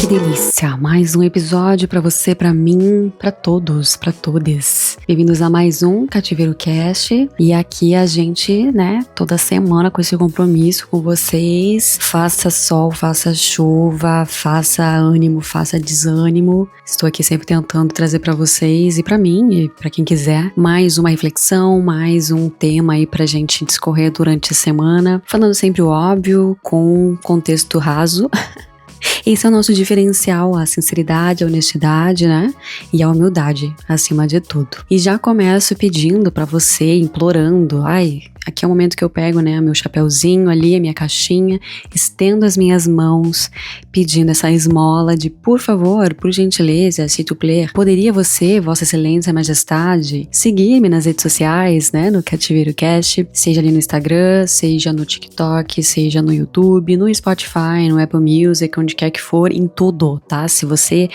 que delícia! Mais um episódio pra você, pra mim, pra todos, pra todes. Bem-vindos a mais um Cativeiro Cast. E aqui a gente, toda semana com esse compromisso com vocês. Faça sol, faça chuva, faça ânimo, faça desânimo. Estou aqui sempre tentando trazer pra vocês e pra mim e pra quem quiser mais uma reflexão, mais um tema aí pra gente discorrer durante a semana. Falando sempre o óbvio, com contexto raso. Esse é o nosso diferencial, a sinceridade, a honestidade, e a humildade, acima de tudo. E já começo pedindo pra você, implorando, aqui é o momento que eu pego, meu chapéuzinho ali, a minha caixinha, estendo as minhas mãos, pedindo essa esmola de, por favor, por gentileza, s'il te plaît, poderia você, Vossa Excelência, Majestade, seguir-me nas redes sociais, no Cativeiro Cast, seja ali no Instagram, seja no TikTok, seja no YouTube, no Spotify, no Apple Music, onde quer que for, em tudo, tá? Se você,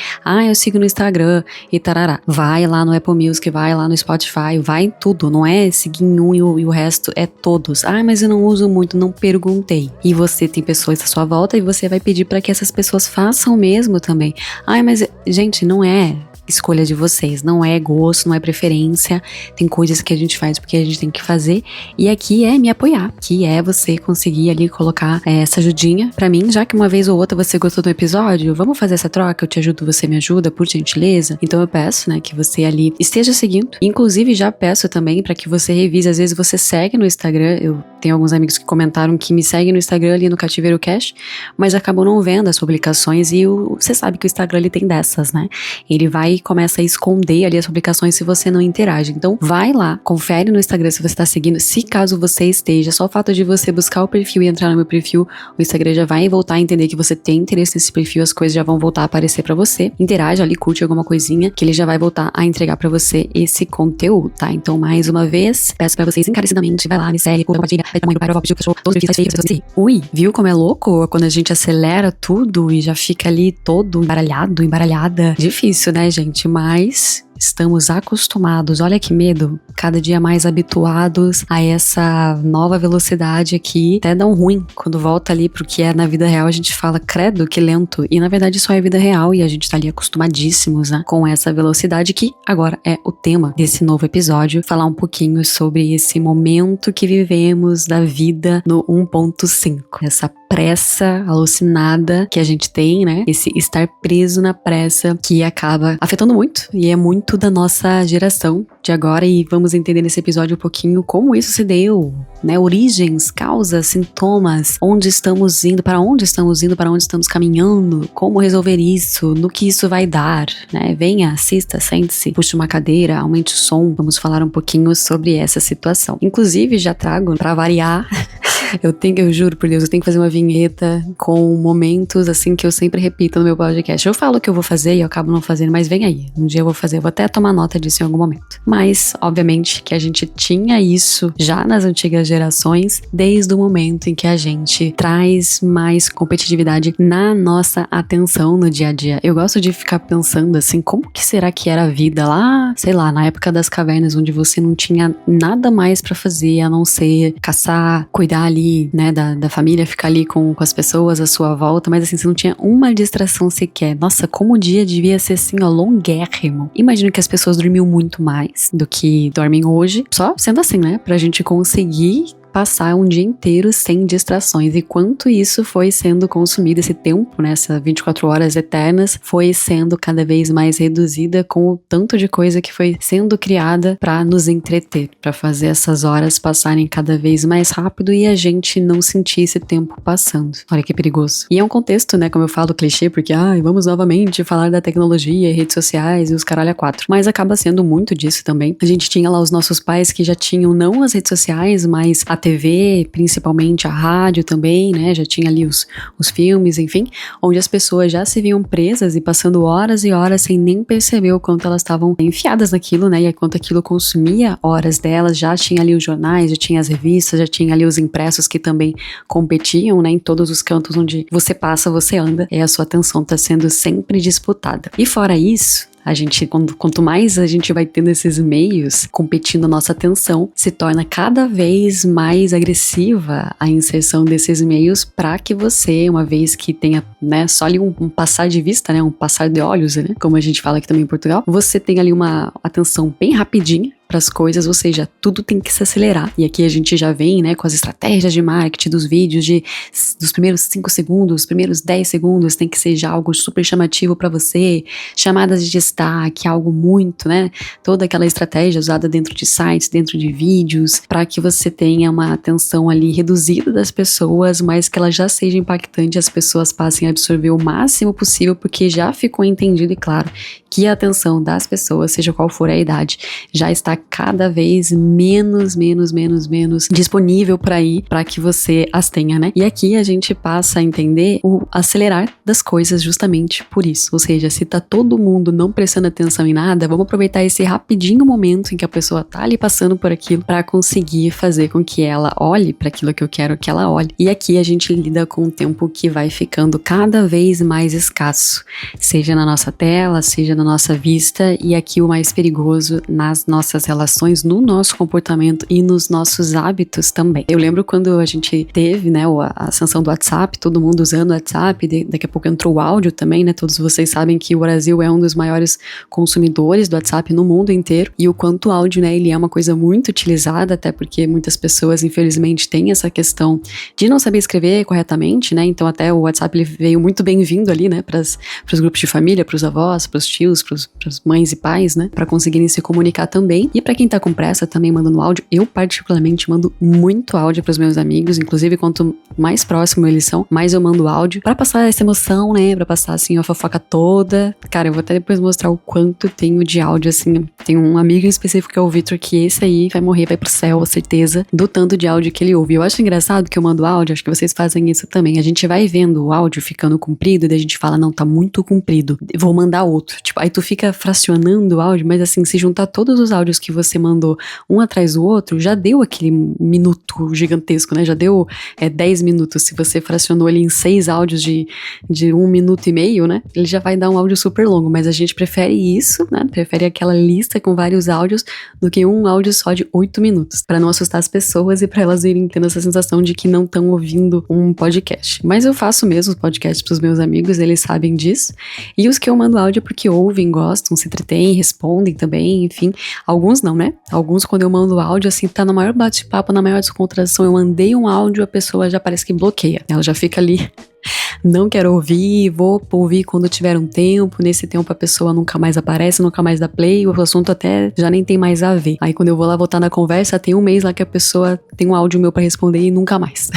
eu sigo no Instagram e tarará, vai lá no Apple Music, vai lá no Spotify, vai em tudo, não é seguir em um e o resto é todos. Mas eu não uso muito, não perguntei. E você tem pessoas à sua volta e você vai pedir para que essas pessoas façam o mesmo também. Mas, gente, não é escolha de vocês, não é gosto, não é preferência, tem coisas que a gente faz porque a gente tem que fazer, e aqui é me apoiar, que é você conseguir ali colocar essa ajudinha pra mim, já que uma vez ou outra você gostou do episódio, vamos fazer essa troca, eu te ajudo, você me ajuda, por gentileza. Então eu peço, que você ali esteja seguindo, inclusive já peço também pra que você revise, às vezes você segue no Instagram, eu tenho alguns amigos que comentaram que me seguem no Instagram ali no Cativeiro Cast, mas acabam não vendo as publicações e você sabe que o Instagram ele tem dessas, ele vai começa a esconder ali as publicações se você não interage. Então vai lá, confere no Instagram se você está seguindo, se caso você esteja, só o fato de você buscar o perfil e entrar no meu perfil, o Instagram já vai voltar a entender que você tem interesse nesse perfil, as coisas já vão voltar a aparecer pra você. Interage ali, curte alguma coisinha, que ele já vai voltar a entregar pra você esse conteúdo, tá? Então mais uma vez, peço pra vocês encarecidamente, vai lá, me segue, compartilha, vai tamanho do pai, pedir o cachorro, todos os perfis, as pessoas. Ui, viu como é louco? Quando a gente acelera tudo e já fica ali todo embaralhado, embaralhada. Difícil, gente? Mas estamos acostumados, olha que medo, cada dia mais habituados a essa nova velocidade aqui, até dá um ruim, quando volta ali pro que é na vida real, a gente fala, credo, que lento, e na verdade só é vida real, e a gente tá ali acostumadíssimos, com essa velocidade, que agora é o tema desse novo episódio, falar um pouquinho sobre esse momento que vivemos da vida no 1.5, essa pressa alucinada que a gente tem, esse estar preso na pressa que acaba afetando muito, e é muito da nossa geração de agora, e vamos entender nesse episódio um pouquinho como isso se deu, origens, causas, sintomas, onde estamos indo, para onde estamos caminhando, como resolver isso, no que isso vai dar, Venha, assista, sente-se, puxe uma cadeira, aumente o som, vamos falar um pouquinho sobre essa situação. Inclusive, já trago, pra variar, eu juro por Deus, eu tenho que fazer uma vinheta com momentos assim que eu sempre repito no meu podcast. Eu falo que eu vou fazer e eu acabo não fazendo, mas vem aí, um dia eu vou fazer, eu vou até tomar nota disso em algum momento. Mas, obviamente, que a gente tinha isso já nas antigas gerações, desde o momento em que a gente traz mais competitividade na nossa atenção no dia a dia. Eu gosto de ficar pensando assim, como que será que era a vida lá, sei lá, na época das cavernas, onde você não tinha nada mais pra fazer a não ser caçar, cuidar ali, da família, ficar ali com as pessoas à sua volta, mas assim, você não tinha uma distração sequer. Nossa, como o dia devia ser assim, longuérrimo. Imagino que as pessoas dormiam muito mais do que dormem hoje, só sendo assim, pra gente conseguir passar um dia inteiro sem distrações, e quanto isso foi sendo consumido, esse tempo, essas 24 horas eternas, foi sendo cada vez mais reduzida com o tanto de coisa que foi sendo criada para nos entreter, para fazer essas horas passarem cada vez mais rápido e a gente não sentir esse tempo passando. Olha que perigoso. E é um contexto, como eu falo, clichê, porque vamos novamente falar da tecnologia, redes sociais e os caralho a quatro, mas acaba sendo muito disso também. A gente tinha lá os nossos pais que já tinham não as redes sociais, mas a TV, principalmente a rádio também, já tinha ali os filmes, enfim, onde as pessoas já se viam presas e passando horas e horas sem nem perceber o quanto elas estavam enfiadas naquilo, e quanto aquilo consumia horas delas. Já tinha ali os jornais, já tinha as revistas, já tinha ali os impressos que também competiam, em todos os cantos onde você passa, você anda, a sua atenção está sendo sempre disputada. E fora isso, Quanto mais a gente vai tendo esses meios competindo a nossa atenção, se torna cada vez mais agressiva a inserção desses meios para que você, uma vez que tenha, né, só ali um passar de vista, né, um passar de olhos, né, como a gente fala aqui também em Portugal, você tem ali uma atenção bem rapidinha para as coisas, ou seja, tudo tem que se acelerar. E aqui a gente já vem, né, com as estratégias de marketing dos vídeos, dos primeiros 5 segundos, primeiros 10 segundos, tem que ser já algo super chamativo para você, chamadas de destaque, algo muito, né, toda aquela estratégia usada dentro de sites, dentro de vídeos, para que você tenha uma atenção ali reduzida das pessoas, mas que ela já seja impactante, as pessoas passem a absorver o máximo possível, porque já ficou entendido e claro que a atenção das pessoas, seja qual for a idade, já está cada vez menos disponível para que você as tenha, né? E aqui a gente passa a entender o acelerar das coisas justamente por isso. Ou seja, se tá todo mundo não prestando atenção em nada, vamos aproveitar esse rapidinho momento em que a pessoa tá ali passando por aquilo para conseguir fazer com que ela olhe para aquilo que eu quero que ela olhe. E aqui a gente lida com um tempo que vai ficando cada vez mais escasso, seja na nossa tela, seja na nossa vista, e aqui o mais perigoso nas nossas relações, no nosso comportamento e nos nossos hábitos também. Eu lembro quando a gente teve, né, a ascensão do WhatsApp, todo mundo usando o WhatsApp, daqui a pouco entrou o áudio também, né, todos vocês sabem que o Brasil é um dos maiores consumidores do WhatsApp no mundo inteiro, e o quanto o áudio, né, ele é uma coisa muito utilizada, até porque muitas pessoas, infelizmente, têm essa questão de não saber escrever corretamente, né, então até o WhatsApp ele veio muito bem-vindo ali, né, para os grupos de família, para os avós, para os tios, para as mães e pais, né, para conseguirem se comunicar também. E para quem tá com pressa também mandando áudio, eu particularmente mando muito áudio pros meus amigos, inclusive quanto mais próximo eles são, mais eu mando áudio para passar essa emoção, né, para passar assim a fofoca toda. Cara, eu vou até depois mostrar o quanto tenho de áudio, assim, tem um amigo em específico que é o Victor, que esse aí vai morrer, vai pro céu, a certeza do tanto de áudio que ele ouve. Eu acho engraçado que eu mando áudio, acho que vocês fazem isso também, a gente vai vendo o áudio ficando comprido e daí a gente fala, não, tá muito comprido, vou mandar outro, tipo, aí tu fica fracionando o áudio, mas assim, se juntar todos os áudios que você mandou um atrás do outro, já deu aquele minuto gigantesco, né? Já deu 10 minutos. Se você fracionou ele em 6 áudios de 1 minuto e meio, né? Ele já vai dar um áudio super longo, mas a gente prefere isso, né? Prefere aquela lista com vários áudios do que um áudio só de 8 minutos, para não assustar as pessoas e para elas irem tendo essa sensação de que não estão ouvindo um podcast. Mas eu faço mesmo os podcasts pros meus amigos, eles sabem disso. E os que eu mando áudio é porque ouvem, gostam, se entretêm, respondem também, enfim. Alguns não, né? Alguns, quando eu mando áudio, assim, tá no maior bate-papo, na maior descontração, eu mandei um áudio, a pessoa já parece que bloqueia. Ela já fica ali, não quero ouvir, vou ouvir quando tiver um tempo. Nesse tempo a pessoa nunca mais aparece, nunca mais dá play, o assunto até já nem tem mais a ver. Aí quando eu vou lá voltar na conversa, tem um mês lá que a pessoa tem um áudio meu pra responder e nunca mais.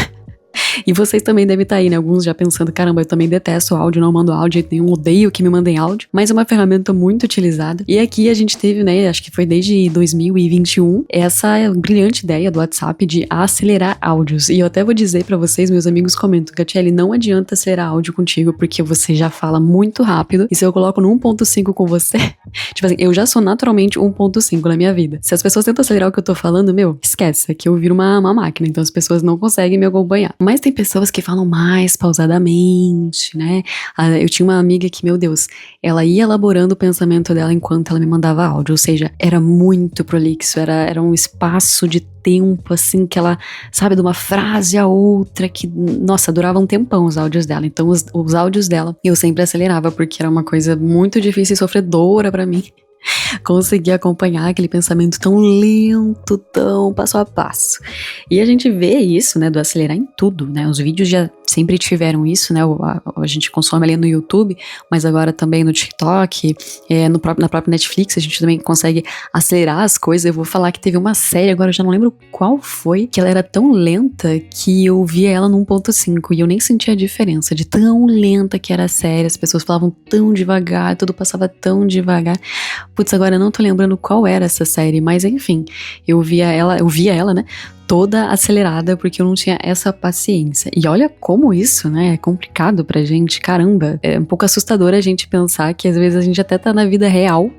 E vocês também devem estar aí, né? Alguns já pensando, caramba, eu também detesto áudio, não mando áudio, nenhum, odeio que me mandem áudio, mas é uma ferramenta muito utilizada. E aqui a gente teve, né, acho que foi desde 2021, essa brilhante ideia do WhatsApp de acelerar áudios. E eu até vou dizer pra vocês, meus amigos comentam, Gatiele, não adianta acelerar áudio contigo, porque você já fala muito rápido, e se eu coloco no 1.5 com você, tipo assim, eu já sou naturalmente 1.5 na minha vida. Se as pessoas tentam acelerar o que eu tô falando, meu, esquece, é que eu viro uma máquina, então as pessoas não conseguem me acompanhar. Mas tem pessoas que falam mais pausadamente, né? Eu tinha uma amiga que, meu Deus, ela ia elaborando o pensamento dela enquanto ela me mandava áudio, ou seja, era muito prolixo, era um espaço de tempo, assim, que ela, sabe, de uma frase a outra, que, nossa, durava um tempão os áudios dela. Então, os áudios dela, eu sempre acelerava, porque era uma coisa muito difícil e sofredora pra mim conseguir acompanhar aquele pensamento tão lento, tão passo a passo. E a gente vê isso, né, do acelerar em tudo, né? Os vídeos já sempre tiveram isso, né? A gente consome ali no YouTube, mas agora também no TikTok, na própria Netflix, a gente também consegue acelerar as coisas. Eu vou falar que teve uma série, agora eu já não lembro qual foi, que ela era tão lenta que eu via ela no 1.5 e eu nem sentia a diferença de tão lenta que era a série, as pessoas falavam tão devagar, tudo passava tão devagar. Putz, agora eu não tô lembrando qual era essa série, mas enfim, eu via ela, né, toda acelerada, porque eu não tinha essa paciência. E olha como isso, né, é complicado pra gente, caramba. É um pouco assustador a gente pensar que às vezes a gente até tá na vida real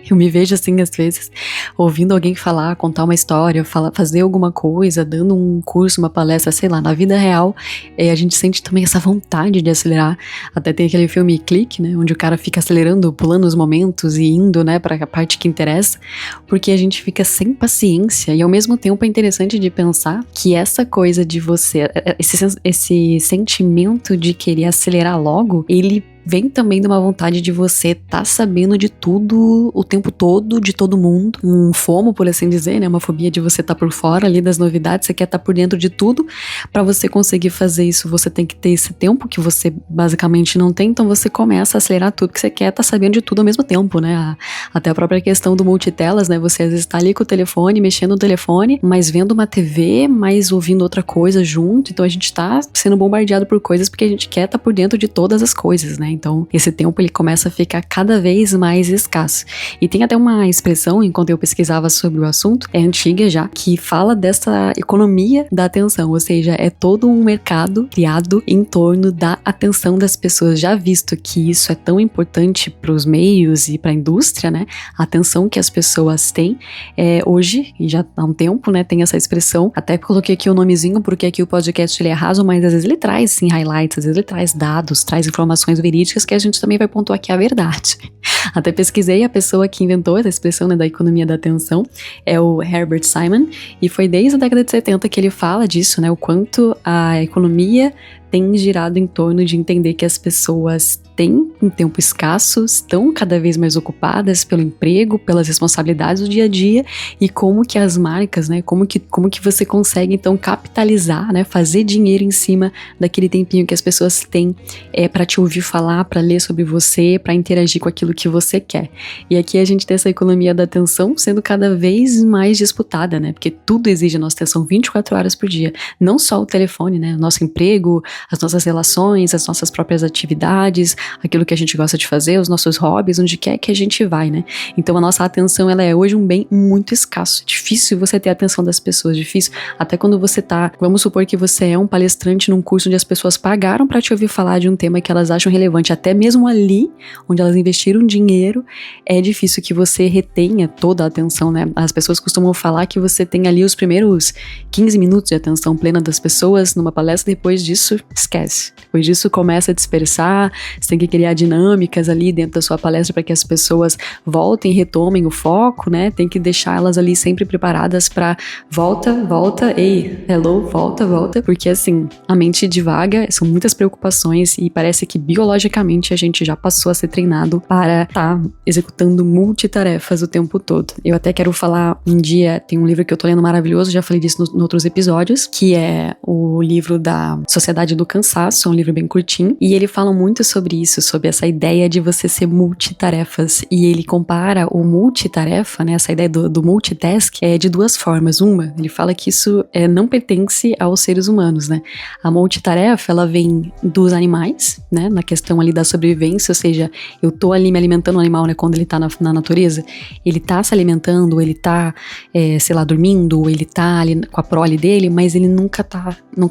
Eu me vejo assim, às vezes, ouvindo alguém falar, contar uma história, fazer alguma coisa, dando um curso, uma palestra, sei lá, na vida real, a gente sente também essa vontade de acelerar. Até tem aquele filme Clique, né, onde o cara fica acelerando, pulando os momentos e indo, né, pra parte que interessa, porque a gente fica sem paciência e ao mesmo tempo é interessante de pensar que essa coisa de você, esse sentimento de querer acelerar logo, ele vem também de uma vontade de você tá sabendo de tudo o tempo todo, de todo mundo. Um FOMO, por assim dizer, né? Uma fobia de você tá por fora ali das novidades, você quer tá por dentro de tudo. Pra você conseguir fazer isso, você tem que ter esse tempo que você basicamente não tem, então você começa a acelerar tudo que você quer, tá sabendo de tudo ao mesmo tempo, né? Até a própria questão do multitelas, né? Você às vezes tá ali com o telefone, mexendo no telefone, mas vendo uma TV, mas ouvindo outra coisa junto, então a gente tá sendo bombardeado por coisas porque a gente quer tá por dentro de todas as coisas, né? Então, esse tempo ele começa a ficar cada vez mais escasso. E tem até uma expressão, enquanto eu pesquisava sobre o assunto, é antiga já, que fala dessa economia da atenção, ou seja, é todo um mercado criado em torno da atenção das pessoas. Já visto que isso é tão importante para os meios e para a indústria, né? A atenção que as pessoas têm, hoje, e já há um tempo, né, tem essa expressão, até coloquei aqui o nomezinho, porque aqui o podcast ele é raso, mas às vezes ele traz, sim, highlights, às vezes ele traz dados, traz informações verídicas que a gente também vai pontuar aqui a verdade. Até pesquisei, a pessoa que inventou essa expressão, né, da economia da atenção é o Herbert Simon, e foi desde a década de 70 que ele fala disso, né, o quanto a economia tem girado em torno de entender que as pessoas têm um tempo escasso, estão cada vez mais ocupadas pelo emprego, pelas responsabilidades do dia a dia, e como que as marcas, né, como que você consegue então capitalizar, né, fazer dinheiro em cima daquele tempinho que as pessoas têm para te ouvir falar, para ler sobre você, para interagir com aquilo que você quer. E aqui a gente tem essa economia da atenção sendo cada vez mais disputada, né, porque tudo exige a nossa atenção 24 horas por dia, não só o telefone, né, o nosso emprego, as nossas relações, as nossas próprias atividades, aquilo que a gente gosta de fazer, os nossos hobbies, onde quer que a gente vai, né? Então a nossa atenção, ela é hoje um bem muito escasso. Difícil você ter a atenção das pessoas, difícil. Até quando você tá, vamos supor que você é um palestrante num curso onde as pessoas pagaram pra te ouvir falar de um tema que elas acham relevante, até mesmo ali, onde elas investiram dinheiro, é difícil que você retenha toda a atenção, né? As pessoas costumam falar que você tem ali os primeiros 15 minutos de atenção plena das pessoas numa palestra, depois disso, esquece. Depois disso começa a dispersar, você tem que criar dinâmicas ali dentro da sua palestra para que as pessoas voltem, retomem o foco, né? Tem que deixar elas ali sempre preparadas para volta, ei, hello, volta, porque assim, a mente divaga, são muitas preocupações e parece que biologicamente a gente já passou a ser treinado para estar executando multitarefas o tempo todo. Eu até quero falar um dia, tem um livro que eu tô lendo maravilhoso, já falei disso em outros episódios, que é o livro da Sociedade do Cansaço, um livro bem curtinho, e ele fala muito sobre isso, sobre essa ideia de você ser multitarefas, e ele compara o multitarefa, né, essa ideia do multitask, de duas formas. Uma, ele fala que isso não pertence aos seres humanos, né, a multitarefa, ela vem dos animais, né, na questão ali da sobrevivência, ou seja, eu tô ali me alimentando o animal, né, quando ele tá na natureza, ele tá se alimentando, ele tá, sei lá, dormindo, ele tá ali com a prole dele, mas ele nunca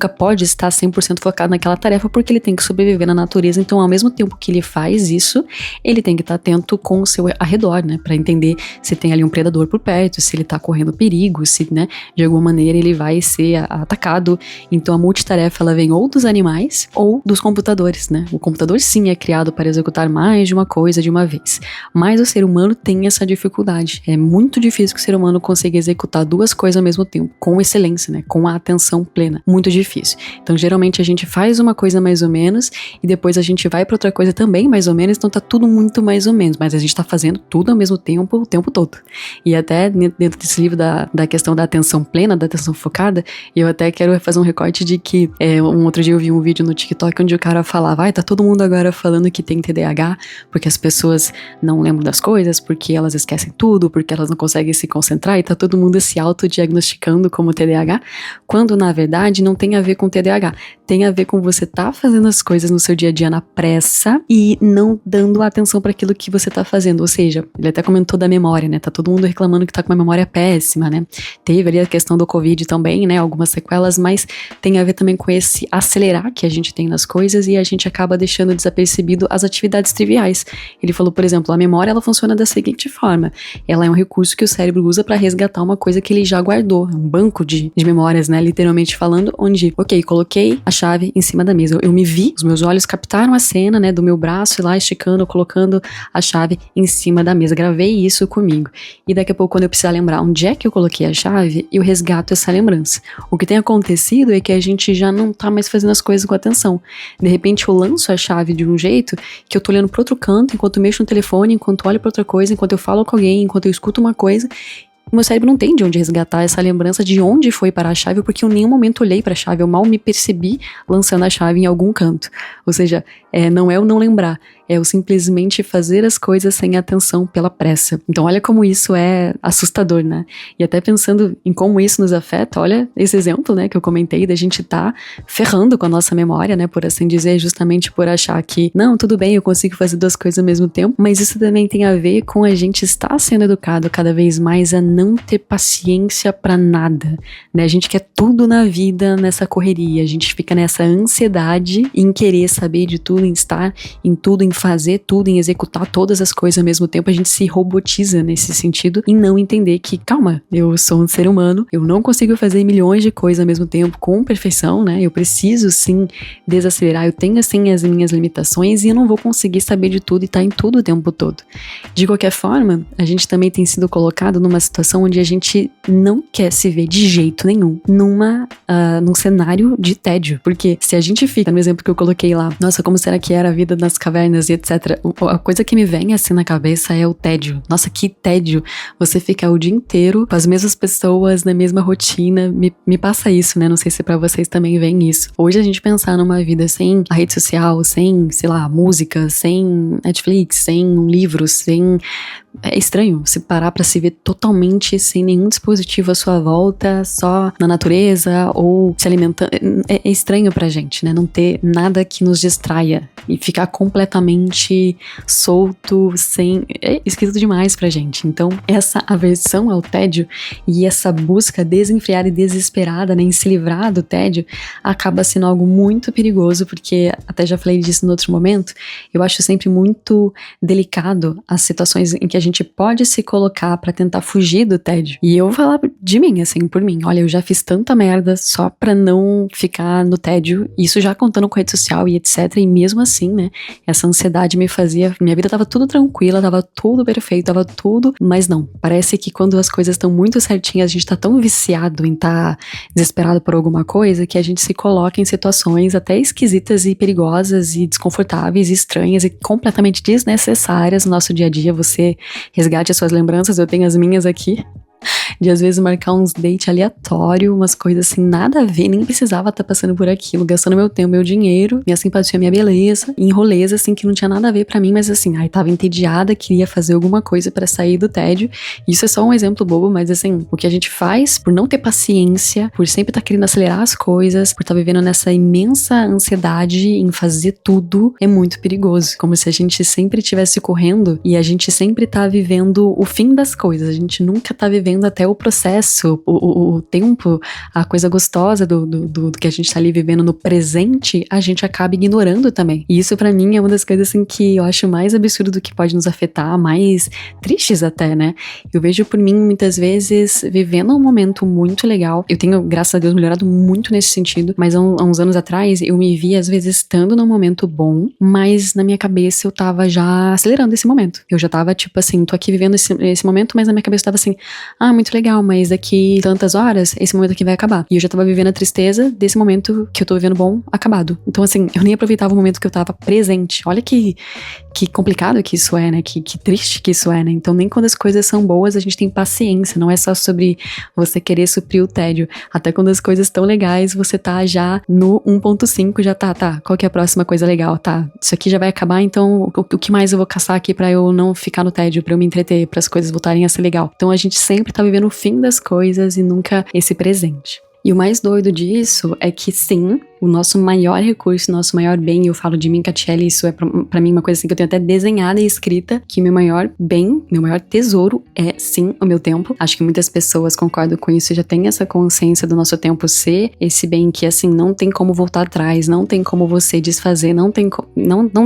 pode estar 100% focado naquela tarefa, porque ele tem que sobreviver na natureza. Então, ao mesmo tempo que ele faz isso, ele tem que estar atento com o seu arredor, né, para entender se tem ali um predador por perto, se ele tá correndo perigo, se, né, de alguma maneira ele vai ser atacado. Então, a multitarefa, ela vem ou dos animais ou dos computadores, né? O computador, sim, é criado para executar mais de uma coisa de uma vez, mas o ser humano tem essa dificuldade. É muito difícil que o ser humano consiga executar duas coisas ao mesmo tempo, com excelência, né, com a atenção plena. Muito difícil. Então, geralmente, a gente faz uma coisa mais ou menos e depois a gente vai para outra coisa também mais ou menos, então tá tudo muito mais ou menos, mas a gente tá fazendo tudo ao mesmo tempo, o tempo todo. E até dentro desse livro da questão da atenção plena, da atenção focada, eu até quero fazer um recorte de que um outro dia eu vi um vídeo no TikTok onde o cara falava, tá todo mundo agora falando que tem TDAH, porque as pessoas não lembram das coisas, porque elas esquecem tudo, porque elas não conseguem se concentrar, e tá todo mundo se autodiagnosticando como TDAH, quando na verdade não tem a ver com TDAH, tem a ver com você tá fazendo as coisas no seu dia a dia na pressa, e e não dando atenção para aquilo que você tá fazendo. Ou seja, ele até comentou da memória, né? Tá todo mundo reclamando que tá com uma memória péssima, né? Teve ali a questão do Covid também, né? Algumas sequelas, mas tem a ver também com esse acelerar que a gente tem nas coisas e a gente acaba deixando desapercebido as atividades triviais. Ele falou, por exemplo, a memória, ela funciona da seguinte forma. Ela é um recurso que o cérebro usa para resgatar uma coisa que ele já guardou. É um banco de memórias, né? Literalmente falando, onde, ok, coloquei a chave em cima da mesa. Eu me vi, os meus olhos captaram a cena, né? Do meu braço lá esticando, colocando a chave em cima da mesa. Gravei isso comigo. E daqui a pouco, quando eu precisar lembrar onde é que eu coloquei a chave, eu resgato essa lembrança. O que tem acontecido é que a gente já não tá mais fazendo as coisas com atenção. De repente, eu lanço a chave de um jeito que eu tô olhando pro outro canto, enquanto mexo no telefone, enquanto olho pra outra coisa, enquanto eu falo com alguém, enquanto eu escuto uma coisa. O meu cérebro não tem de onde resgatar essa lembrança de onde foi parar a chave, porque eu em nenhum momento olhei para a chave, eu mal me percebi lançando a chave em algum canto. Ou seja, não é o não lembrar, é o simplesmente fazer as coisas sem atenção pela pressa. Então olha como isso é assustador, né? E até pensando em como isso nos afeta, olha esse exemplo, né, que eu comentei, da gente tá ferrando com a nossa memória, né, por assim dizer, justamente por achar que, não, tudo bem, eu consigo fazer duas coisas ao mesmo tempo, mas isso também tem a ver com a gente estar sendo educado cada vez mais a não ter paciência pra nada, né? A gente quer tudo na vida nessa correria, a gente fica nessa ansiedade em querer saber de tudo, em estar em tudo, em fazer tudo, em executar todas as coisas ao mesmo tempo. A gente se robotiza nesse sentido e não entender que, calma, eu sou um ser humano, eu não consigo fazer milhões de coisas ao mesmo tempo com perfeição, né? Eu preciso sim desacelerar, eu tenho assim as minhas limitações e eu não vou conseguir saber de tudo e estar em tudo o tempo todo. De qualquer forma, a gente também tem sido colocado numa situação onde a gente não quer se ver de jeito nenhum num cenário de tédio. Porque se a gente fica, no exemplo que eu coloquei lá, nossa, como será que era a vida nas cavernas e etc. A coisa que me vem assim na cabeça é o tédio. Nossa, que tédio. Você fica o dia inteiro com as mesmas pessoas, na mesma rotina. Me passa isso, né? Não sei se pra vocês também vem isso. Hoje a gente pensar numa vida sem a rede social, sem, sei lá, música, sem Netflix, sem livros, sem... É estranho se parar pra se ver totalmente sem nenhum dispositivo à sua volta, só na natureza ou se alimentando. É estranho pra gente, né? Não ter nada que nos distraia e ficar completamente solto, sem... É esquisito demais pra gente. Então, essa aversão ao tédio e essa busca desenfreada e desesperada, né, em se livrar do tédio, acaba sendo algo muito perigoso, porque, até já falei disso no outro momento, eu acho sempre muito delicado as situações em que a gente pode se colocar pra tentar fugir do tédio. E eu vou falar de mim, assim, por mim. Olha, eu já fiz tanta merda só pra não ficar no tédio, isso já contando com rede social e etc. E mesmo assim, né, essa ansiedade me fazia... Minha vida tava tudo tranquila, tava tudo perfeito, tava tudo... Mas não, parece que quando as coisas estão muito certinhas, a gente tá tão viciado em estar desesperado por alguma coisa que a gente se coloca em situações até esquisitas e perigosas e desconfortáveis e estranhas e completamente desnecessárias no nosso dia a dia. Você resgate as suas lembranças, eu tenho as minhas aqui, de às vezes marcar uns dates aleatórios, umas coisas assim, nada a ver, nem precisava estar passando por aquilo, gastando meu tempo, meu dinheiro, minha simpatia, minha beleza, em rolês assim que não tinha nada a ver pra mim, mas assim, ai, tava entediada, queria fazer alguma coisa pra sair do tédio. Isso é só um exemplo bobo, mas assim, o que a gente faz por não ter paciência, por sempre estar querendo acelerar as coisas, por estar vivendo nessa imensa ansiedade em fazer tudo, é muito perigoso, como se a gente sempre estivesse correndo e a gente sempre tá vivendo o fim das coisas, a gente nunca tá vivendo até o processo, o tempo, a coisa gostosa do que a gente tá ali vivendo no presente, a gente acaba ignorando também. E isso pra mim é uma das coisas assim que eu acho mais absurdo do que pode nos afetar, mais tristes até, né? Eu vejo por mim muitas vezes vivendo um momento muito legal. Eu tenho, graças a Deus, melhorado muito nesse sentido, mas há uns anos atrás eu me via às vezes estando num momento bom, mas na minha cabeça eu tava já acelerando esse momento. Eu já tava tipo assim, tô aqui vivendo esse momento, mas na minha cabeça eu tava assim, ah, muito legal, mas daqui tantas horas, esse momento aqui vai acabar. E eu já tava vivendo a tristeza desse momento que eu tô vivendo bom, acabado. Então assim, eu nem aproveitava o momento que eu tava presente. Olha que complicado que isso é, né? Que triste que isso é, né? Então nem quando as coisas são boas a gente tem paciência, não é só sobre você querer suprir o tédio. Até quando as coisas estão legais, você tá já no 1.5, já tá, qual que é a próxima coisa legal? Tá, isso aqui já vai acabar, então o que mais eu vou caçar aqui pra eu não ficar no tédio, pra eu me entreter, para as coisas voltarem a ser legal? Então a gente sempre tá vivendo o fim das coisas e nunca esse presente. E o mais doido disso é que sim, o nosso maior recurso, o nosso maior bem, eu falo de mim, Catiele, isso é pra mim uma coisa assim que eu tenho até desenhada e escrita, que meu maior bem, meu maior tesouro é sim o meu tempo. Acho que muitas pessoas concordam com isso, já tem essa consciência do nosso tempo ser esse bem que assim, não tem como voltar atrás, não tem como você desfazer, não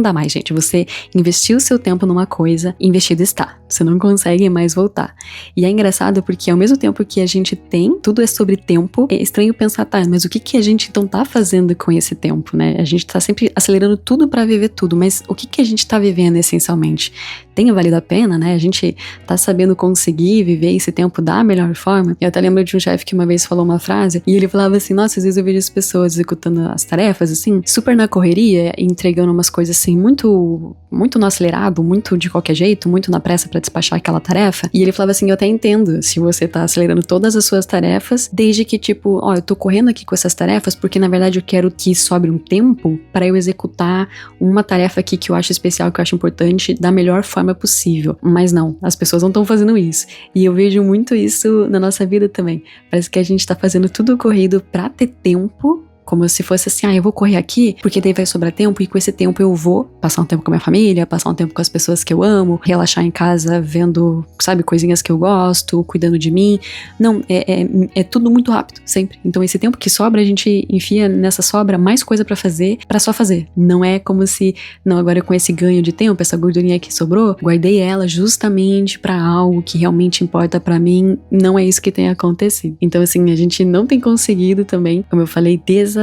dá mais, gente. Você investiu o seu tempo numa coisa, investido está. Você não consegue mais voltar. E é engraçado porque ao mesmo tempo que a gente tem, tudo é sobre tempo, é estranho pensar, tá, mas o que a gente então tá fazendo com esse tempo, né? A gente tá sempre acelerando tudo pra viver tudo, mas o que a gente tá vivendo essencialmente? Tem valido a pena, né? A gente tá sabendo conseguir viver esse tempo da melhor forma? Eu até lembro de um chefe que uma vez falou uma frase e ele falava assim, nossa, às vezes eu vejo as pessoas executando as tarefas, assim, super na correria, entregando umas coisas assim, muito no acelerado, muito de qualquer jeito, muito na pressa pra despachar aquela tarefa. E ele falava assim, eu até entendo se você tá acelerando todas as suas tarefas, desde que tipo, ó, eu tô correndo aqui com essas tarefas porque na verdade eu quero que sobre um tempo para eu executar uma tarefa aqui que eu acho especial, que eu acho importante, da melhor forma possível. Mas não, as pessoas não estão fazendo isso. E eu vejo muito isso na nossa vida também. Parece que a gente tá fazendo tudo corrido pra ter tempo, como se fosse assim, eu vou correr aqui, porque daí vai sobrar tempo, e com esse tempo eu vou passar um tempo com a minha família, passar um tempo com as pessoas que eu amo, relaxar em casa vendo, sabe, coisinhas que eu gosto, cuidando de mim. Não, é tudo muito rápido, sempre. Então esse tempo que sobra, a gente enfia nessa sobra mais coisa pra fazer, pra só fazer. Não é como se, não, agora com esse ganho de tempo, essa gordurinha que sobrou, guardei ela justamente pra algo que realmente importa pra mim. Não é isso que tem acontecido. Então assim, a gente não tem conseguido também, como eu falei, desacelerar.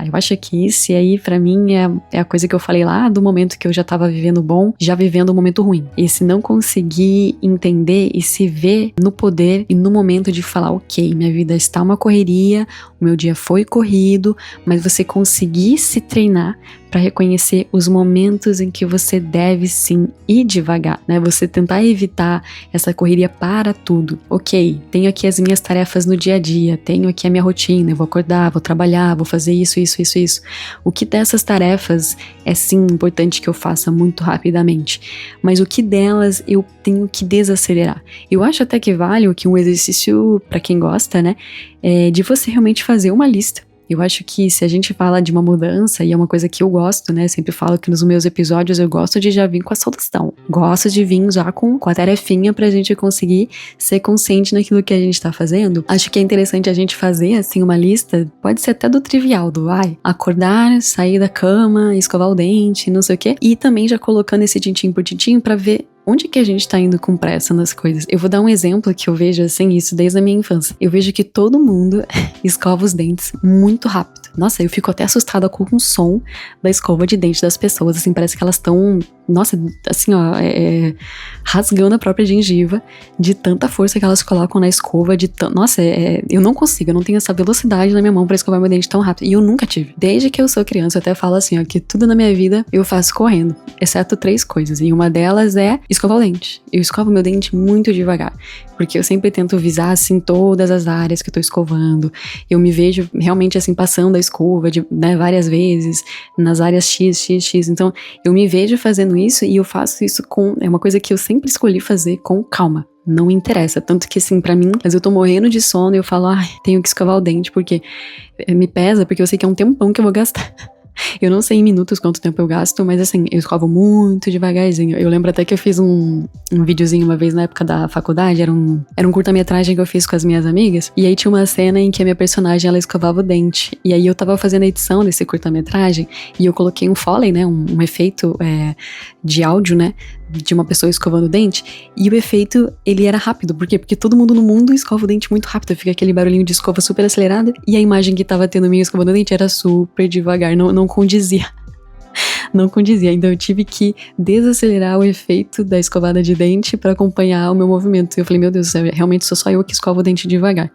Eu acho que isso aí pra mim é a coisa que eu falei lá do momento que eu já tava vivendo bom, já vivendo um momento ruim. E se não conseguir entender e se ver no poder e no momento de falar, ok, minha vida está uma correria, o meu dia foi corrido, mas você conseguir se treinar para reconhecer os momentos em que você deve sim ir devagar, né? Você tentar evitar essa correria para tudo. Ok, tenho aqui as minhas tarefas no dia a dia, tenho aqui a minha rotina, eu vou acordar, vou trabalhar, vou fazer isso. O que dessas tarefas é sim importante que eu faça muito rapidamente, mas o que delas eu tenho que desacelerar. Eu acho até que vale um exercício para quem gosta, né? De você realmente fazer uma lista. Eu acho que se a gente fala de uma mudança, e é uma coisa que eu gosto, né? Sempre falo que nos meus episódios eu gosto de já vir com a solução. Gosto de vir já com a tarefinha pra gente conseguir ser consciente naquilo que a gente tá fazendo. Acho que é interessante a gente fazer, assim, uma lista, pode ser até do trivial, acordar, sair da cama, escovar o dente, não sei o quê. E também já colocando esse tintim por tintim pra ver onde que a gente tá indo com pressa nas coisas? Eu vou dar um exemplo que eu vejo assim, isso desde a minha infância. Eu vejo que todo mundo escova os dentes muito rápido. Nossa, eu fico até assustada com o som da escova de dente das pessoas, assim, parece que elas estão, nossa, assim, ó, rasgando a própria gengiva de tanta força que elas colocam na escova, nossa, eu não consigo, eu não tenho essa velocidade na minha mão pra escovar meu dente tão rápido, e eu nunca tive. Desde que eu sou criança, eu até falo assim, ó, que tudo na minha vida eu faço correndo, exceto 3 coisas, e uma delas é escovar o dente. Eu escovo meu dente muito devagar, porque eu sempre tento visar, assim, todas as áreas que eu tô escovando. Eu me vejo realmente, assim, passando a escova várias vezes, nas áreas X. Então, eu me vejo fazendo isso e eu faço isso é uma coisa que eu sempre escolhi fazer com calma. Não interessa. Tanto que, assim, pra mim, mas eu tô morrendo de sono e eu falo, tenho que escovar o dente, porque me pesa, porque eu sei que é um tempão que eu vou gastar. Eu não sei em minutos quanto tempo eu gasto, mas assim, eu escovo muito devagarzinho. Eu lembro até que eu fiz um videozinho uma vez na época da faculdade, era um curta-metragem que eu fiz com as minhas amigas, e aí tinha uma cena em que a minha personagem, ela escovava o dente, e aí eu tava fazendo a edição desse curta-metragem, e eu coloquei um Foley, né, um efeito de áudio, né, de uma pessoa escovando o dente, e o efeito, ele era rápido. Por quê? Porque todo mundo no mundo escova o dente muito rápido, fica aquele barulhinho de escova super acelerado, e a imagem que tava tendo minha escovando o dente era super devagar, não condizia. Não condizia, então eu tive que desacelerar o efeito da escovada de dente pra acompanhar o meu movimento. Eu falei, meu Deus do céu, realmente sou só eu que escovo o dente devagar.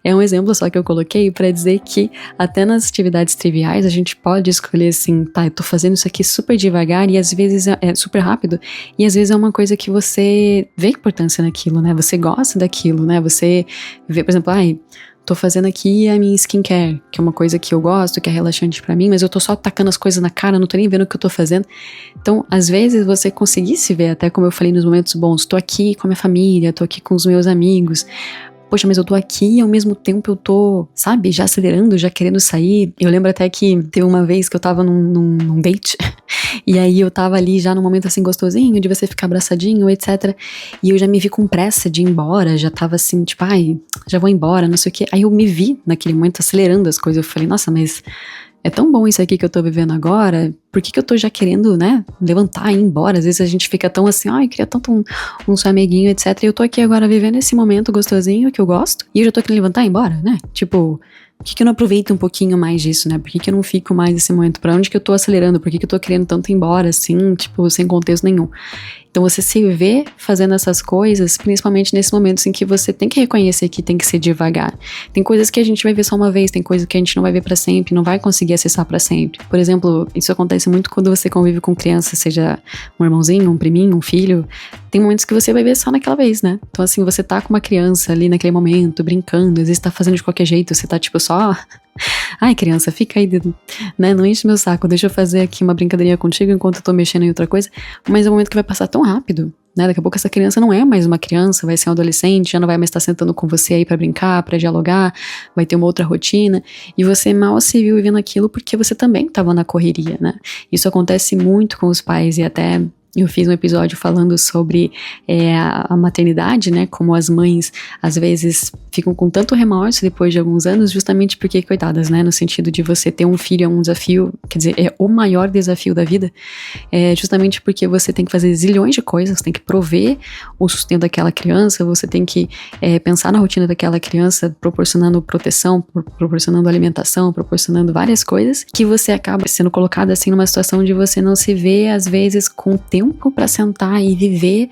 É um exemplo só que eu coloquei pra dizer que até nas atividades triviais a gente pode escolher assim, tá, eu tô fazendo isso aqui super devagar e às vezes é super rápido, e às vezes é uma coisa que você vê importância naquilo, né? Você gosta daquilo, né? Você vê, por exemplo, tô fazendo aqui a minha skincare, que é uma coisa que eu gosto, que é relaxante pra mim, mas eu tô só tacando as coisas na cara, não tô nem vendo o que eu tô fazendo. Então, às vezes, você conseguir se ver, até como eu falei nos momentos bons, tô aqui com a minha família, tô aqui com os meus amigos, poxa, mas eu tô aqui e ao mesmo tempo eu tô, sabe, já acelerando, já querendo sair. Eu lembro até que teve uma vez que eu tava num date, e aí eu tava ali já num momento assim gostosinho, de você ficar abraçadinho, etc. E eu já me vi com pressa de ir embora, já tava assim, tipo, ai, já vou embora, não sei o quê. Aí eu me vi naquele momento acelerando as coisas. Eu falei, nossa, mas é tão bom isso aqui que eu tô vivendo agora, por que que eu tô já querendo, né, levantar e ir embora? Às vezes a gente fica tão assim, ai, queria tanto um chameguinho, etc. E eu tô aqui agora vivendo esse momento gostosinho que eu gosto, e eu já tô querendo levantar e ir embora, né? Tipo, por que que eu não aproveito um pouquinho mais disso, né? Por que que eu não fico mais nesse momento? Pra onde que eu tô acelerando? Por que que eu tô querendo tanto ir embora, assim, tipo, sem contexto nenhum? Então você se vê fazendo essas coisas, principalmente nesses momentos em que você tem que reconhecer que tem que ser devagar. Tem coisas que a gente vai ver só uma vez, tem coisas que a gente não vai ver pra sempre, não vai conseguir acessar pra sempre. Por exemplo, isso acontece muito quando você convive com criança, seja um irmãozinho, um priminho, um filho. Tem momentos que você vai ver só naquela vez, né? Então assim, você tá com uma criança ali naquele momento, brincando, às vezes tá fazendo de qualquer jeito, você tá tipo só... Ai, criança, fica aí, né? Não enche meu saco, deixa eu fazer aqui uma brincadeirinha contigo enquanto eu tô mexendo em outra coisa. Mas é um momento que vai passar tão rápido, né? Daqui a pouco essa criança não é mais uma criança, vai ser um adolescente, já não vai mais estar sentando com você aí pra brincar, pra dialogar, vai ter uma outra rotina. E você mal se viu vivendo aquilo porque você também tava na correria, né? Isso acontece muito com os pais e até... Eu fiz um episódio falando sobre a maternidade, né? Como as mães, às vezes, ficam com tanto remorso depois de alguns anos, justamente porque, coitadas, né? No sentido de você ter um filho é um desafio, quer dizer, é o maior desafio da vida, justamente porque você tem que fazer zilhões de coisas, tem que prover o sustento daquela criança, você tem que pensar na rotina daquela criança, proporcionando proteção, proporcionando alimentação, proporcionando várias coisas, que você acaba sendo colocado assim numa situação de você não se vê, às vezes, com tempo para sentar e viver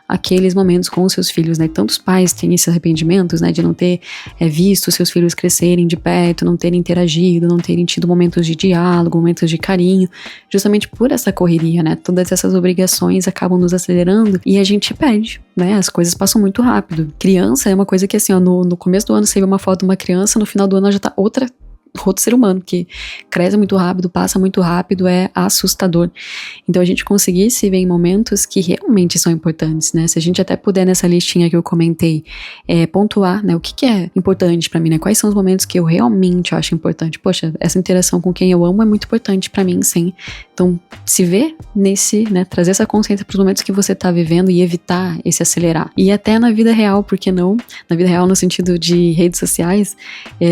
aqueles momentos com os seus filhos, né? Tantos pais têm esses arrependimentos, né? De não ter visto seus filhos crescerem de perto, não terem interagido, não terem tido momentos de diálogo, momentos de carinho, justamente por essa correria, né? Todas essas obrigações acabam nos acelerando e a gente perde, né? As coisas passam muito rápido. Criança é uma coisa que assim, ó, no começo do ano você vê uma foto de uma criança, no final do ano ela já tá outro ser humano, que cresce muito rápido, passa muito rápido, é assustador. Então a gente conseguir se ver em momentos que realmente são importantes, né? Se a gente até puder nessa listinha que eu comentei, pontuar, né? O que é importante pra mim, né? Quais são os momentos que eu realmente acho importante? Poxa, essa interação com quem eu amo é muito importante pra mim, sim. Então, se ver nesse, né? Trazer essa consciência pros momentos que você tá vivendo e evitar esse acelerar. E até na vida real, por que não? Na vida real no sentido de redes sociais,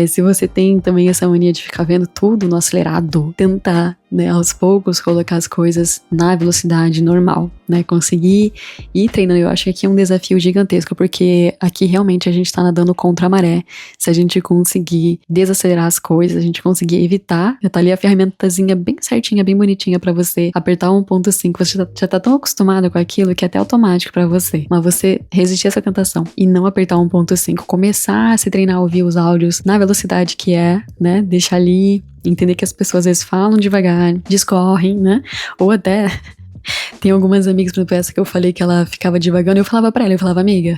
se você tem também essa mania de ficar vendo tudo no acelerado, tentar, né, aos poucos colocar as coisas na velocidade normal, né, conseguir ir treinando. Eu acho que aqui é um desafio gigantesco, porque aqui realmente a gente tá nadando contra a maré. Se a gente conseguir desacelerar as coisas, a gente conseguir evitar, já tá ali a ferramentazinha bem certinha, bem bonitinha pra você apertar 1.5, você já tá tão acostumado com aquilo que é até automático pra você, mas você resistir a essa tentação e não apertar 1.5, começar a se treinar a ouvir os áudios na velocidade que é, né, deixar ali, entender que as pessoas às vezes falam devagar, discorrem, né? Ou até tem algumas amigas, por exemplo, essa que eu falei que ela ficava divagando, eu falava pra ela, eu falava, amiga.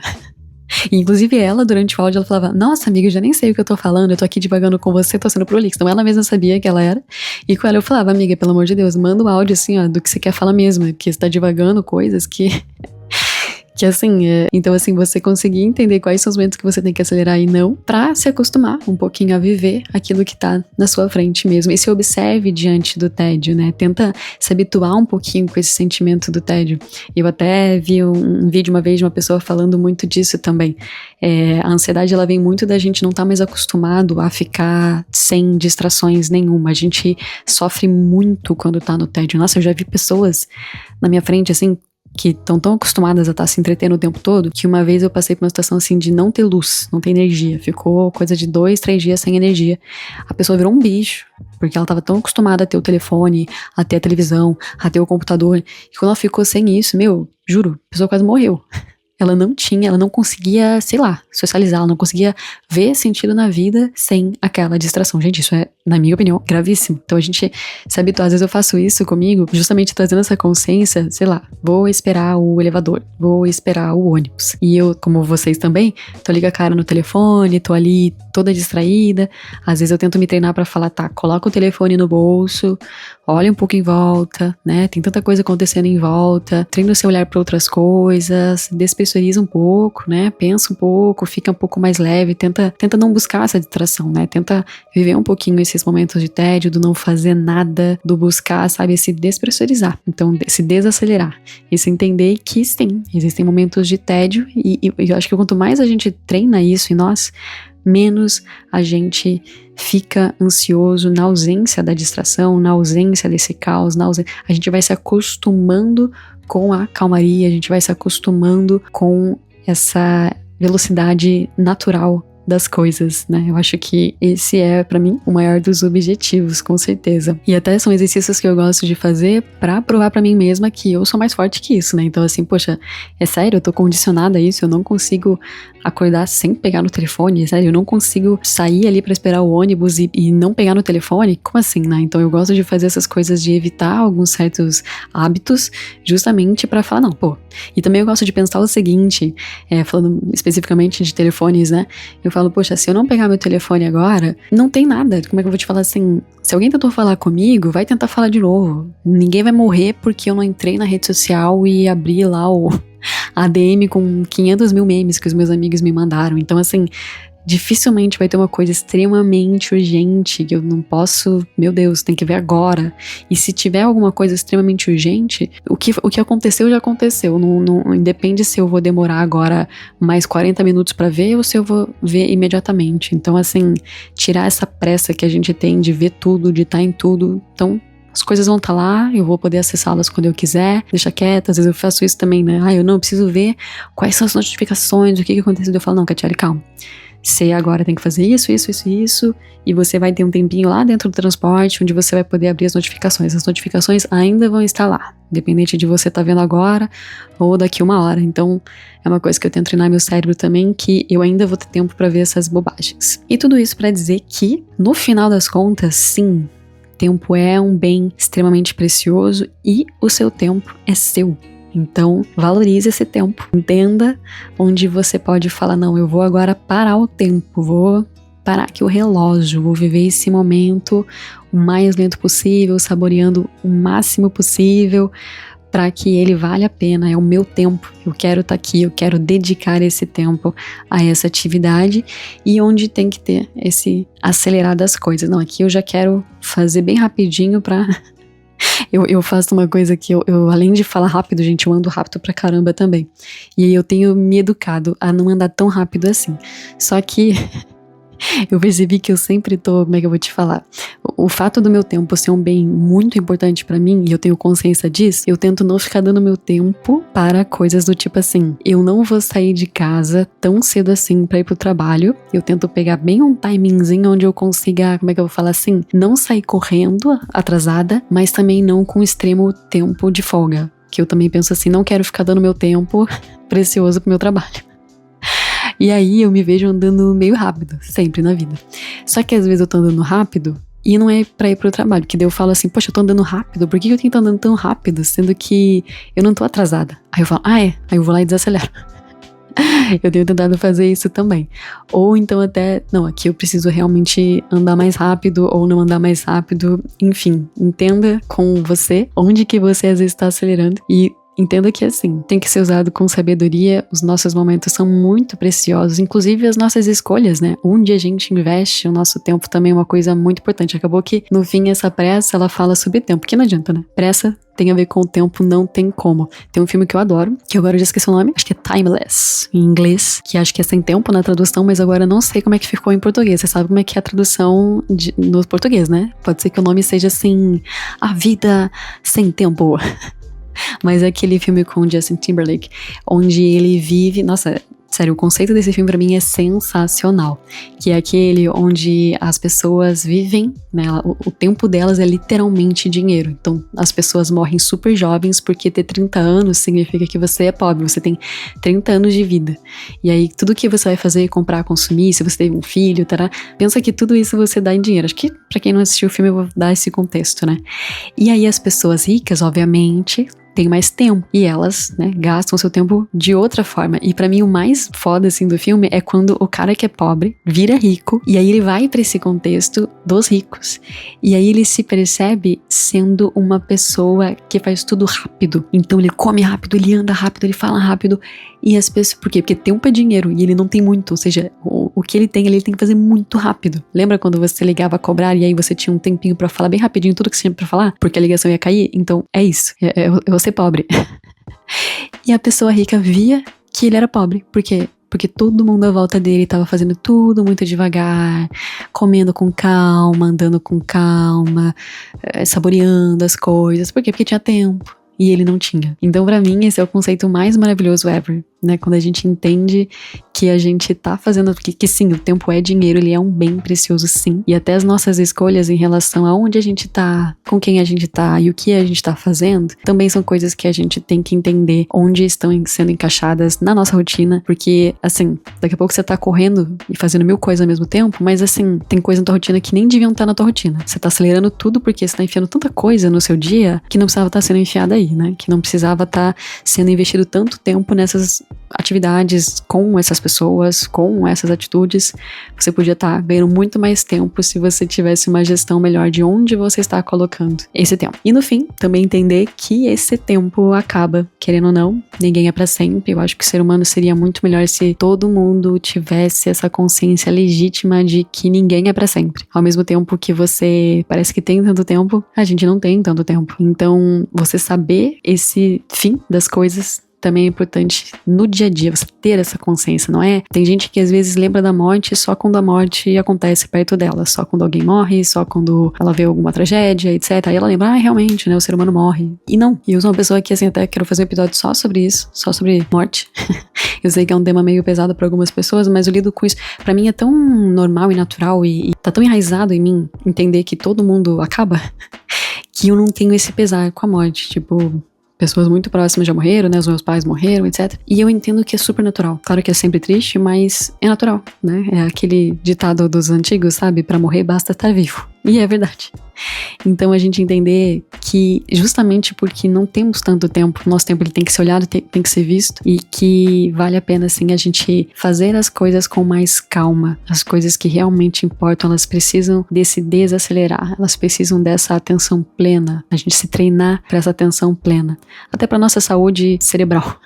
E, inclusive ela, durante o áudio, ela falava, nossa, amiga, eu já nem sei o que eu tô falando, eu tô aqui divagando com você, tô sendo prolixa. Então ela mesma sabia que ela era. E com ela eu falava, amiga, pelo amor de Deus, manda um áudio assim, ó, do que você quer falar mesmo, porque você tá divagando coisas que assim, então assim, você conseguir entender quais são os momentos que você tem que acelerar e não, pra se acostumar um pouquinho a viver aquilo que tá na sua frente mesmo. E se observe diante do tédio, né? Tenta se habituar um pouquinho com esse sentimento do tédio. Eu até vi um vídeo uma vez de uma pessoa falando muito disso também. A ansiedade, ela vem muito da gente não estar mais acostumado a ficar sem distrações nenhuma. A gente sofre muito quando tá no tédio. Nossa, eu já vi pessoas na minha frente, assim, que estão tão acostumadas a estar se entretendo o tempo todo, que uma vez eu passei por uma situação assim de não ter luz, não ter energia. Ficou coisa de 2, 3 dias sem energia. A pessoa virou um bicho, porque ela estava tão acostumada a ter o telefone, a ter a televisão, a ter o computador, e quando ela ficou sem isso, meu, juro, a pessoa quase morreu. Ela não conseguia, sei lá, socializar, ela não conseguia ver sentido na vida sem aquela distração. Gente, isso é na minha opinião, gravíssimo. Então a gente se habitua, às vezes eu faço isso comigo, justamente trazendo essa consciência, sei lá, vou esperar o elevador, vou esperar o ônibus. E eu, como vocês também, tô ali com a cara no telefone, tô ali toda distraída. Às vezes eu tento me treinar pra falar, tá, coloca o telefone no bolso, olha um pouco em volta, né? Tem tanta coisa acontecendo em volta, treina o seu olhar pra outras coisas, despressuriza um pouco, né? Pensa um pouco, fica um pouco mais leve, tenta não buscar essa distração, né? Tenta viver um pouquinho esses momentos de tédio, do não fazer nada, do buscar, sabe, se despressurizar. Então, se desacelerar. E se entender que sim, existem momentos de tédio e eu acho que quanto mais a gente treina isso em nós, menos a gente fica ansioso na ausência da distração, na ausência desse caos, a gente vai se acostumando com a calmaria, a gente vai se acostumando com essa velocidade natural das coisas, né? Eu acho que esse é, pra mim, o maior dos objetivos, com certeza. E até são exercícios que eu gosto de fazer pra provar pra mim mesma que eu sou mais forte que isso, né? Então, assim, poxa, é sério, eu tô condicionada a isso, eu não consigo acordar sem pegar no telefone, é sério, eu não consigo sair ali pra esperar o ônibus e não pegar no telefone, como assim, né? Então eu gosto de fazer essas coisas, de evitar alguns certos hábitos, justamente pra falar, não, pô. E também eu gosto de pensar o seguinte, falando especificamente de telefones, né? Eu falo, poxa, se eu não pegar meu telefone agora, não tem nada. Como é que eu vou te falar assim? Se alguém tentou falar comigo, vai tentar falar de novo. Ninguém vai morrer porque eu não entrei na rede social e abri lá o ADM com 500 mil memes que os meus amigos me mandaram. Então, assim, dificilmente vai ter uma coisa extremamente urgente que eu não posso, meu Deus, tem que ver agora. E se tiver alguma coisa extremamente urgente, o que aconteceu já aconteceu. Não independe se eu vou demorar agora mais 40 minutos pra ver ou se eu vou ver imediatamente. Então, assim, tirar essa pressa que a gente tem de ver tudo, de estar em tudo. Então, as coisas vão estar lá, eu vou poder acessá-las quando eu quiser, deixa quieto. Às vezes eu faço isso também, né? Eu não preciso ver quais são as notificações, o que aconteceu. Eu falo, não, Catiele, calma. Você agora tem que fazer isso, e você vai ter um tempinho lá dentro do transporte onde você vai poder abrir as notificações. As notificações ainda vão estar lá, independente de você estar vendo agora ou daqui uma hora. Então, é uma coisa que eu tento treinar meu cérebro também, que eu ainda vou ter tempo pra ver essas bobagens. E tudo isso pra dizer que, no final das contas, sim, tempo é um bem extremamente precioso e o seu tempo é seu. Então, valorize esse tempo. Entenda onde você pode falar, não, eu vou agora parar o tempo, vou parar aqui o relógio, vou viver esse momento o mais lento possível, saboreando o máximo possível, para que ele valha a pena, é o meu tempo, eu quero estar aqui, eu quero dedicar esse tempo a essa atividade, e onde tem que ter esse acelerar das coisas. Não, aqui eu já quero fazer bem rapidinho pra... Eu faço uma coisa que eu, além de falar rápido, gente, eu ando rápido pra caramba também. E aí eu tenho me educado a não andar tão rápido assim. Só que eu percebi que eu sempre tô, como é que eu vou te falar? O fato do meu tempo ser um bem muito importante pra mim, e eu tenho consciência disso, eu tento não ficar dando meu tempo para coisas do tipo assim, eu não vou sair de casa tão cedo assim pra ir pro trabalho, eu tento pegar bem um timingzinho onde eu consiga, como é que eu vou falar assim, não sair correndo atrasada, mas também não com extremo tempo de folga, que eu também penso assim, não quero ficar dando meu tempo precioso pro meu trabalho. E aí eu me vejo andando meio rápido, sempre na vida. Só que às vezes eu tô andando rápido e não é pra ir pro trabalho, que daí eu falo assim, poxa, eu tô andando rápido, por que eu tenho que estar andando tão rápido, sendo que eu não tô atrasada? Aí eu falo, aí eu vou lá e desacelero. Eu tenho tentado fazer isso também. Ou então até, não, aqui eu preciso realmente andar mais rápido ou não andar mais rápido. Enfim, entenda com você onde que você às vezes está acelerando e entenda que assim, tem que ser usado com sabedoria, os nossos momentos são muito preciosos, inclusive as nossas escolhas, né? Onde a gente investe o nosso tempo também é uma coisa muito importante. Acabou que, no fim, essa pressa, ela fala sobre tempo, que não adianta, né? Pressa tem a ver com o tempo, não tem como. Tem um filme que eu adoro, que agora eu já esqueci o nome, acho que é Timeless, em inglês, que acho que é Sem Tempo na tradução, mas agora eu não sei como é que ficou em português. Você sabe como é que é a tradução no português, né? Pode ser que o nome seja assim, A Vida Sem Tempo. Mas é aquele filme com o Justin Timberlake, onde ele vive... Nossa, Sério, o conceito desse filme pra mim é sensacional. Que é aquele onde as pessoas vivem, né? O tempo delas é literalmente dinheiro. Então, as pessoas morrem super jovens porque ter 30 anos significa que você é pobre. Você tem 30 anos de vida. E aí, tudo que você vai fazer, comprar, consumir, se você teve um filho, tará, pensa que tudo isso você dá em dinheiro. Acho que, pra quem não assistiu o filme, eu vou dar esse contexto, né? E aí, as pessoas ricas, obviamente, tem mais tempo. E elas, né, gastam seu tempo de outra forma. E pra mim o mais foda, assim, do filme é quando o cara que é pobre vira rico. E aí ele vai pra esse contexto dos ricos. E aí ele se percebe sendo uma pessoa que faz tudo rápido. Então ele come rápido, ele anda rápido, ele fala rápido. E as pessoas... Por quê? Porque tempo é dinheiro e ele não tem muito. Ou seja, o que ele tem que fazer muito rápido. Lembra quando você ligava a cobrar e aí você tinha um tempinho pra falar bem rapidinho tudo que você tinha pra falar? Porque a ligação ia cair? Então é isso. Eu ser pobre. E a pessoa rica via que ele era pobre. Por quê? Porque todo mundo à volta dele tava fazendo tudo muito devagar, comendo com calma, andando com calma, saboreando as coisas. Por quê? Porque tinha tempo. E ele não tinha. Então, pra mim, esse é o conceito mais maravilhoso ever, né? Quando a gente entende que a gente tá fazendo... Que sim, o tempo é dinheiro, ele é um bem precioso, sim. E até as nossas escolhas em relação a onde a gente tá, com quem a gente tá e o que a gente tá fazendo, também são coisas que a gente tem que entender onde estão sendo encaixadas na nossa rotina. Porque, assim, daqui a pouco você tá correndo e fazendo 1000 coisas ao mesmo tempo, mas, assim, tem coisa na tua rotina que nem deviam estar na tua rotina. Você tá acelerando tudo porque você tá enfiando tanta coisa no seu dia que não precisava estar sendo enfiada aí, né? Que não precisava estar sendo investido tanto tempo nessas atividades com essas pessoas, com essas atitudes. Você podia estar ganhando muito mais tempo se você tivesse uma gestão melhor de onde você está colocando esse tempo. E no fim, também entender que esse tempo acaba, querendo ou não, ninguém é pra sempre. Eu acho que o ser humano seria muito melhor se todo mundo tivesse essa consciência legítima de que ninguém é pra sempre. Ao mesmo tempo que você parece que tem tanto tempo, a gente não tem tanto tempo. Então, você saber esse fim das coisas também é importante no dia a dia, você ter essa consciência, não é? Tem gente que às vezes lembra da morte só quando a morte acontece perto dela, só quando alguém morre, só quando ela vê alguma tragédia, etc. Aí ela lembra, realmente, né, o ser humano morre. E não, e eu sou uma pessoa que, assim, até quero fazer um episódio só sobre isso, só sobre morte. Eu sei que é um tema meio pesado pra algumas pessoas, mas eu lido com isso. Pra mim é tão normal e natural e tá tão enraizado em mim entender que todo mundo acaba, que eu não tenho esse pesar com a morte, tipo... Pessoas muito próximas já morreram, né? Os meus pais morreram, etc. E eu entendo que é super natural. Claro que é sempre triste, mas é natural, né? É aquele ditado dos antigos, sabe? Pra morrer basta estar vivo. E é verdade. Então a gente entender que justamente porque não temos tanto tempo, nosso tempo ele tem que ser olhado, tem que ser visto, e que vale a pena assim a gente fazer as coisas com mais calma. As coisas que realmente importam, elas precisam desse desacelerar, elas precisam dessa atenção plena, a gente se treinar para essa atenção plena, até para nossa saúde cerebral.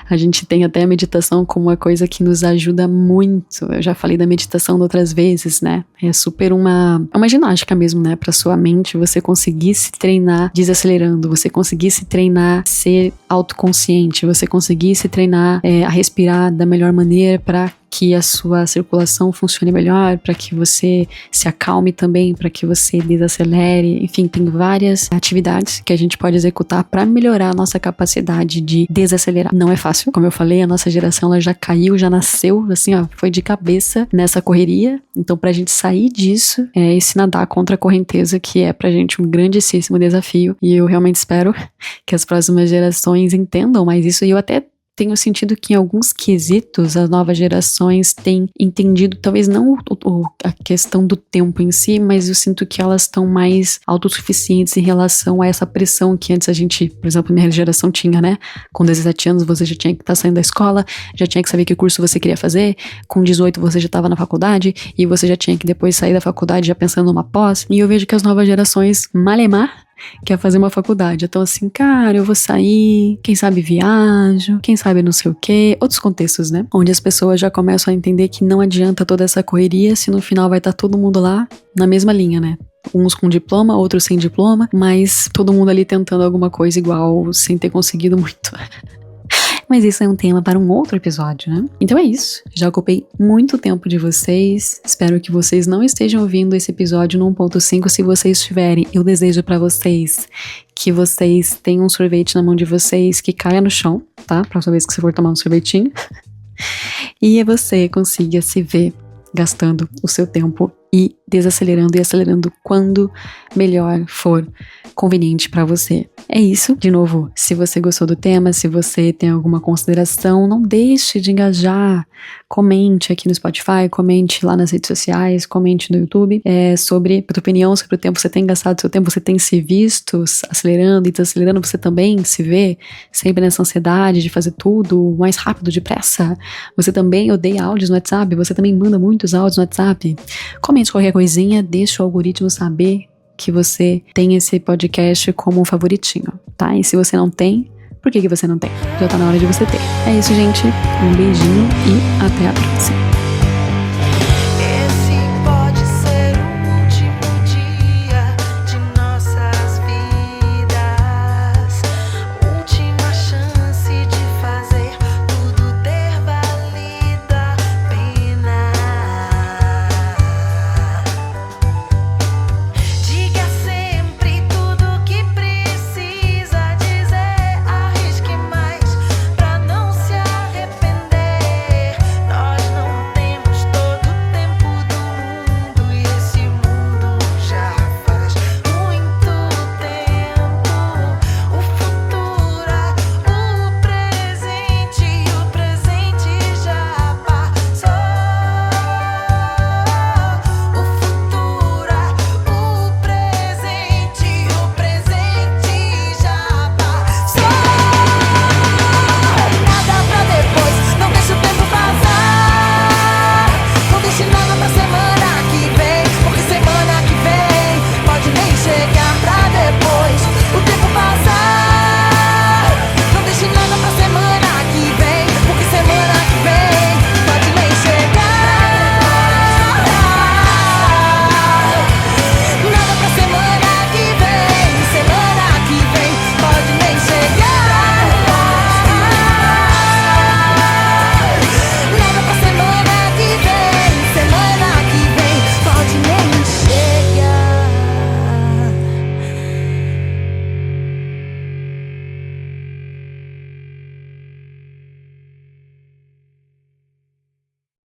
A gente tem até a meditação como uma coisa que nos ajuda muito. Eu já falei da meditação outras vezes, né? É super uma ginástica mesmo, né? Pra sua mente, você conseguir se treinar desacelerando, você conseguir se treinar ser autoconsciente, você conseguir se treinar a respirar da melhor maneira pra que a sua circulação funcione melhor, para que você se acalme também, para que você desacelere. Enfim, tem várias atividades que a gente pode executar para melhorar a nossa capacidade de desacelerar. Não é fácil, como eu falei, a nossa geração ela já caiu, já nasceu, assim, ó, foi de cabeça nessa correria. Então, pra gente sair disso, é esse nadar contra a correnteza, que é pra gente um grandíssimo desafio. E eu realmente espero que as próximas gerações entendam mais isso. E eu até tenho sentido que em alguns quesitos as novas gerações têm entendido, talvez não a questão do tempo em si, mas eu sinto que elas estão mais autossuficientes em relação a essa pressão que antes a gente, por exemplo, minha geração tinha, né? Com 17 anos você já tinha que estar saindo da escola, já tinha que saber que curso você queria fazer, com 18 você já estava na faculdade e você já tinha que depois sair da faculdade já pensando numa pós. E eu vejo que as novas gerações, malemar, quer fazer uma faculdade. Então assim, cara, eu vou sair, quem sabe viajo, quem sabe não sei o quê, outros contextos, né? Onde as pessoas já começam a entender que não adianta toda essa correria se no final vai estar todo mundo lá na mesma linha, né? Uns com diploma, outros sem diploma, mas todo mundo ali tentando alguma coisa igual sem ter conseguido muito. Mas isso é um tema para um outro episódio, né? Então é isso. Já ocupei muito tempo de vocês. Espero que vocês não estejam ouvindo esse episódio no 1.5. Se vocês estiverem, eu desejo para vocês que vocês tenham um sorvete na mão de vocês que caia no chão, tá? Próxima vez que você for tomar um sorvetinho. e você consiga se ver gastando o seu tempo e desacelerando e acelerando quando melhor for conveniente para você. É isso. De novo, se você gostou do tema, se você tem alguma consideração, não deixe de engajar. Comente aqui no Spotify, comente lá nas redes sociais, comente no YouTube sobre a tua opinião, sobre o tempo que você tem gastado, seu tempo você tem se visto acelerando e desacelerando, você também se vê sempre nessa ansiedade de fazer tudo mais rápido, depressa. Você também odeia áudios no WhatsApp, você também manda muitos áudios no WhatsApp. Comente qualquer coisinha, deixa o algoritmo saber que você tem esse podcast como um favoritinho, tá? E se você não tem, por que você não tem? Já tá na hora de você ter. É isso, gente. Um beijinho e até a próxima.